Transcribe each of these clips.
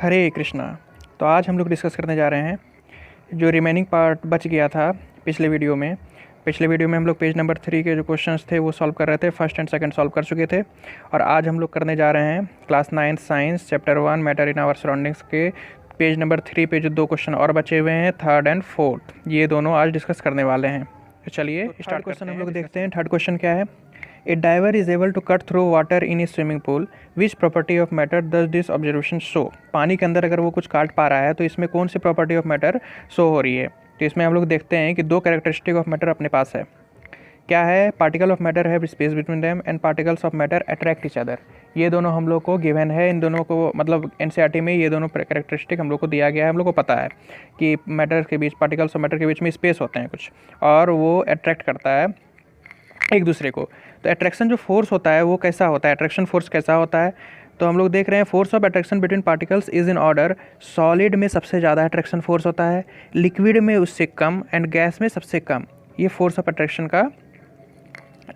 हरे कृष्णा। तो आज हम लोग डिस्कस करने जा रहे हैं जो रिमेनिंग पार्ट बच गया था पिछले वीडियो में। हम लोग पेज नंबर 3 के जो क्वेश्चंस थे वो सॉल्व कर रहे थे, फर्स्ट एंड सेकंड सॉल्व कर चुके थे। और आज हम लोग करने जा रहे हैं class 9 science chapter 1 matter in our surroundings के पेज नंबर 3 पे जो 2 क्वेश्चन और बचे हुए हैं, थर्ड एंड फोर्थ, ये दोनों आज डिस्कस करने वाले हैं। तो चलिए स्टार्ट क्वेश्चन हम लोग देखते हैं। थर्ड क्वेश्चन क्या है? A diver is able to cut through water in a swimming pool, which property of matter does this observation show? पानी के अंदर अगर वो कुछ काट पा रहा है तो इसमें कौन सी प्रॉपर्टी ऑफ मैटर शो हो रही है? तो इसमें हम लोग देखते हैं कि 2 कैरेक्टरिस्टिक ऑफ मैटर अपने पास है। क्या है? Particle of matter have space between them and particles of matter attract each other. ये दोनों हम लोग को गिवन है, इन दोनों को मतलब एनसीईआरटी में ये दोनों कैरेक्टरिस्टिक हम लोग को दिया गया है। हम लोग को पता है कि मैटर के बीच, पार्टिकल्स ऑफ मैटर के बीच में स्पेस होते हैं कुछ, और वो अट्रैक्ट करता है एक दूसरे को। तो अट्रैक्शन जो फोर्स होता है वो कैसा होता है? अट्रैक्शन फोर्स कैसा होता है? तो हम लोग देख रहे हैं force of attraction between particles is in order. Solid में सबसे ज़्यादा अट्रैक्शन फोर्स होता है, लिक्विड में उससे कम, एंड गैस में सबसे कम। ये फोर्स ऑफ अट्रैक्शन का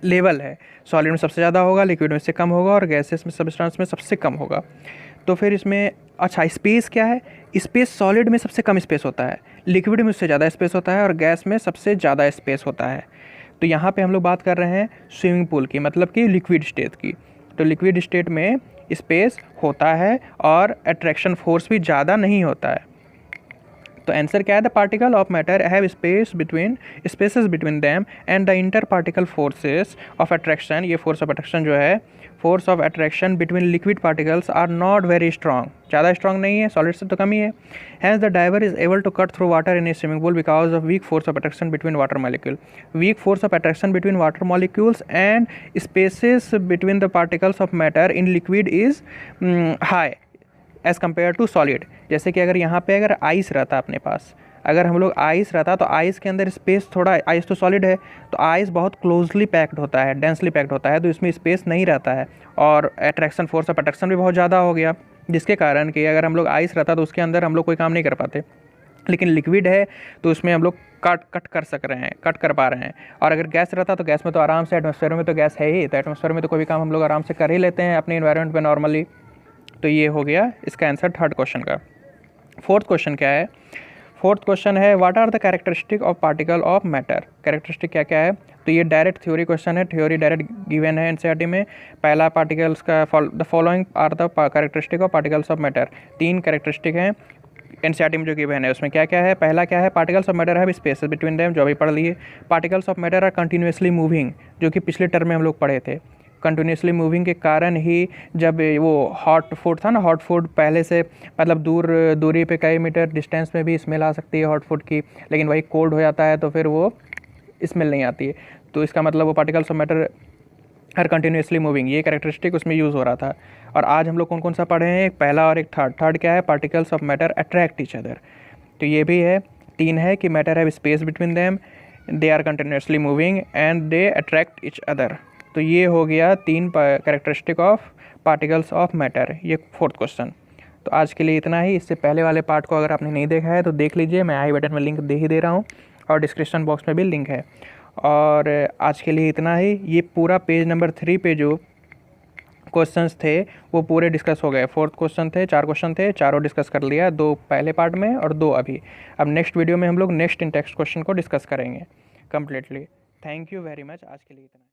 लेवल है। सॉलिड में सबसे ज़्यादा होगा, लिक्विड में से कम होगा, और गैसेस में, सब्सटेंस में सबसे कम होगा। तो फिर इसमें अच्छा स्पेस क्या है? स्पेस सॉलिड में सबसे कम स्पेस होता है, लिक्विड में उससे ज़्यादा स्पेस होता है, और गैस में सबसे ज़्यादा स्पेस होता है। तो यहाँ पे हम लोग बात कर रहे हैं स्विमिंग पूल की, मतलब कि लिक्विड स्टेट की। तो लिक्विड स्टेट में स्पेस होता है और अट्रैक्शन फोर्स भी ज़्यादा नहीं होता है। तो आंसर क्या है? The particle of matter have spaces between them and the inter particle forces of attraction. ये फोर्स ऑफ अट्रैक्शन जो है, force of attraction between liquid particles are not very strong, ज़्यादा स्ट्रॉन्ग नहीं है, सॉलिड से तो कम ही है। Hence the diver is able to cut through water in a swimming pool because of weak force of attraction between water molecule. Weak force of attraction between water molecules and spaces between the particles of matter in liquid is high as compare to solid. जैसे कि अगर यहाँ पे अगर ice रहता अपने पास, अगर हम लोग आइस रहता तो आइस के अंदर स्पेस थोड़ा, आइस तो सॉलिड है तो आइस बहुत क्लोजली पैक्ड होता है, डेंसली पैक्ड होता है, तो इसमें स्पेस नहीं रहता है, और अट्रैक्शन फोर्स ऑफ अट्रैक्शन भी बहुत ज़्यादा हो गया, जिसके कारण कि अगर हम लोग आइस रहता तो उसके अंदर हम लोग कोई काम नहीं कर पाते। लेकिन लिक्विड है तो उसमें हम लोग कट कर सक रहे हैं, कट कर पा रहे हैं। और अगर गैस रहता तो गैस में तो आराम से, एटमॉस्फेयर में तो गैस है ही, तो एटमॉस्फेयर में तो कोई भी काम हम लोग आराम से कर ही लेते हैं अपने इन्वायरमेंट में नॉर्मली। तो ये हो गया इसका आंसर थर्ड क्वेश्चन का। फोर्थ क्वेश्चन क्या है? फोर्थ क्वेश्चन है what are the characteristic of particle of matter. Characteristic क्या क्या है? तो ये डायरेक्ट थ्योरी क्वेश्चन है, थ्योरी डायरेक्ट गिवन है एनसीईआरटी में। पहला पार्टिकल्स का, the following are the characteristic of particles of matter. 3 characteristic हैं एनसीईआरटी में जो गिवन है, उसमें क्या क्या है? पहला क्या है? Particles of matter have spaces between them, जो अभी पढ़ लिए। Particles of matter are continuously moving, जो कि पिछले टर्म में हम लोग पढ़े थे। कंटिन्यूसली मूविंग के कारण ही जब वो हॉट फूड था ना, हॉट फूड पहले से मतलब दूरी पे कई मीटर डिस्टेंस में भी स्मेल आ सकती है हॉट फूड की, लेकिन वही कोल्ड हो जाता है तो फिर वो स्मेल नहीं आती है। तो इसका मतलब वो particles of matter her continuously moving, ये कैरेक्टरिस्टिक उसमें यूज़ हो रहा था। और आज हम लोग कौन कौन सा पढ़े हैं? एक पहला और एक थर्ड। थर्ड क्या है? Particles of matter attract each other, तो ये भी है। 3 है कि matter have space between them, they are continuously moving and they attract each other. तो ये हो गया 3 characteristic of particles of matter, ये फोर्थ क्वेश्चन। तो आज के लिए इतना ही। इससे पहले वाले पार्ट को अगर आपने नहीं देखा है तो देख लीजिए, मैं आई बटन में लिंक दे ही दे रहा हूँ, और डिस्क्रिप्शन बॉक्स में भी लिंक है। और आज के लिए इतना ही। ये पूरा पेज नंबर 3 पे जो क्वेश्चंस थे वो पूरे डिस्कस हो गए। 4th क्वेश्चन थे, 4 क्वेश्चन थे, चारों डिस्कस कर लिया, 2 पहले पार्ट में और 2 अभी। अब नेक्स्ट वीडियो में हम लोग नेक्स्ट इन टेक्स्ट क्वेश्चन को डिस्कस करेंगे completely. Thank you very much. आज के लिए इतना।